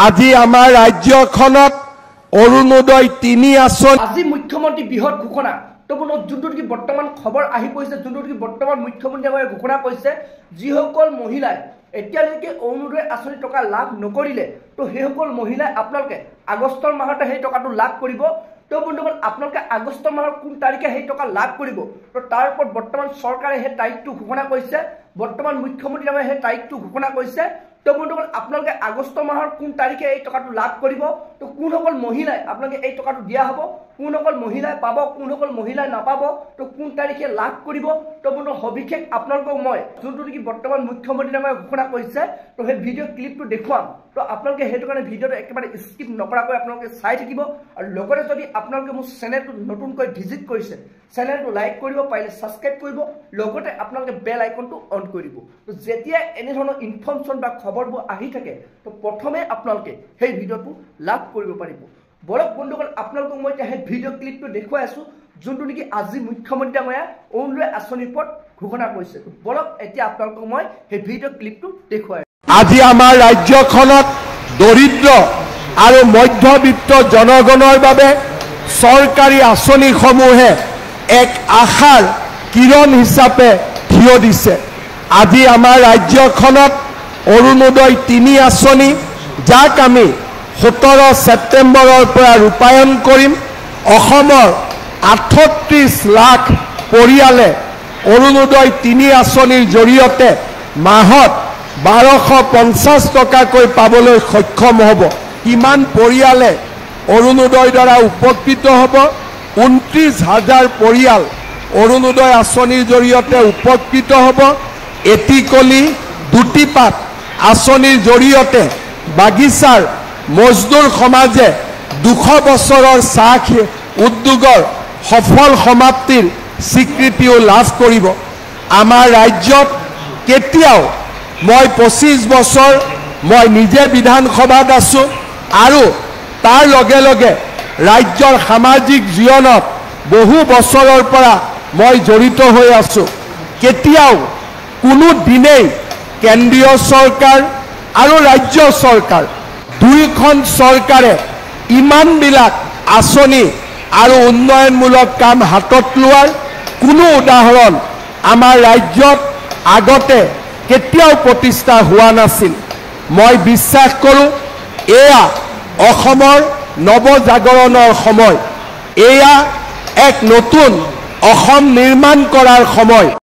আজি আমাৰ ৰাজ্যখনত অৰুণোদয় ৩ আঁচনি আজি মুখ্যমন্ত্ৰী বৃহৎ ঘোষণা তপনত যোনটো কি বৰ্তমান খবৰ আহি পৰিছে যোনটো কি বৰ্তমান মুখ্যমন্ত্ৰীয়ে ঘোষণা কৰিছে যিসকল মহিলাই এতিয়ালৈকে অৰুণোদয় আঁচনি টকা লাভ নকৰিলে তো সেইসকল মহিলাই আপোনালোকে আগষ্টৰ মাহতে সেই টকাটো লাভ কৰিব তো বন্ধুসকল আপোনালোকে আগষ্টৰ মাহৰ কোন তাৰিখে সেই টকা লাভ কৰিব তো তাৰ ওপৰত বৰ্তমান চৰকাৰে সেই তাৰিখটো ঘোষণা কৰিছে বৰ্তমান মুখ্যমন্ত্ৰীয়ে সেই তাৰিখটো ঘোষণা কৰিছে তো বন্ধুসকল আপোনালোকে আগষ্ট মাহৰ কোন তাৰিখে এই টকাটো লাভ কৰিব তো কোনসকল মহিলাই আপোনালোকে এই টকাটো দিয়া হ'ব কোনসকল মহিলাই পাব কোনসকল মহিলাই নাপাব তো কোন তাৰিখে লাভ কৰিব তো বন্ধু সবিশেষ আপোনালোকক মই যোনটো কি বৰ্তমান মুখ্যমন্ত্ৰীয়ে ঘোষণা কৰিছে তো সেই ভিডিঅ' ক্লিপটো দেখুৱাম তো আপোনালোকে সেইটো কাৰণে ভিডিঅ'টো একেবাৰে স্কিপ নকৰাকৈ আপোনালোকে চাই থাকিব আৰু লগতে যদি আপোনালোকে মোৰ চেনেলটো নতুনকৈ ভিজিট কৰিছে চেনেলটো লাইক কৰিব পাৰিলে সাবস্ক্ৰাইব কৰিব লগতে আপোনালোকে বেল আইকনটো অন কৰিব তো যেতিয়া এনে ধৰণৰ ইনফৰমেশ্যন বা খবৰবোৰ আহি থাকে তো প্ৰথমে আপোনালোকে সেই ভিডিঅ'টো লাভ কৰিব পাৰিব বলক বন্ধুসকল আপোনালোকক মই এতিয়া সেই ভিডিঅ' ক্লিপটো দেখুৱাই আছো যোনটো নেকি আজি মুখ্যমন্ত্ৰীয়ে অৰুণোদয় আঁচনিৰ ওপৰত ঘোষণা কৰিছে বলক এতিয়া আপোনালোকক মই সেই ভিডিঅ' ক্লিপটো দেখুৱাই আজি আমাৰ ৰাজ্যখনত দৰিদ্ৰ আৰু মধ্যবিত্ত জনগণৰ বাবে চৰকাৰী আঁচনিসমূহে এক আশাৰ কিৰণ হিচাপে থিয় দিছে আজি আমাৰ ৰাজ্যখনত অৰুণোদয় ৩ আঁচনি যাক আমি ১৭ ছেপ্টেম্বৰৰ পৰা ৰূপায়ণ কৰিম অসমৰ ৩৮ লাখ পৰিয়ালে অৰুণোদয় ৩ আঁচনিৰ জৰিয়তে মাহত ১২৫০ টকাকৈ পাবলৈ সক্ষম হ'ব কিমান পৰিয়ালে অৰুণোদয়ৰ দ্বাৰা উপকৃত হ'ব ২৯,০০০ পৰিয়াল অৰুণোদয় আঁচনিৰ জৰিয়তে উপকৃত হ'ব এটিকলি দুটিপাত আঁচনিৰ জৰিয়তে বাগিচাৰ মজদুৰ সমাজে ২০০ বছৰৰ চাহ উদ্যোগৰ সফল সমাপ্তিৰ স্বীকৃতিও লাভ কৰিব আমাৰ ৰাজ্যত কেতিয়াও মই ২৫ বছৰ মই নিজে বিধানসভাত আছো আৰু তাৰ লগে লগে ৰাজ্যৰ সামাজিক জীৱনত বহু বছৰৰ পৰা মই জড়িত হৈ আছো কেতিয়াও কোনো দিনেই কেন্দ্ৰীয় চৰকাৰ আৰু ৰাজ্য চৰকাৰ দুইখন চৰকাৰে ইমানবিলাক আঁচনি আৰু উন্নয়নমূলক কাম হাতত লোৱাৰ কোনো উদাহৰণ আমাৰ ৰাজ্যত আগতে কেতিয়াও প্ৰতিষ্ঠা হোৱা নাছিল মই বিশ্বাস কৰোঁ এয়া অসমৰ নৱজাগৰণৰ সময় এয়া এক নতুন অসম নিৰ্মাণ কৰাৰ সময়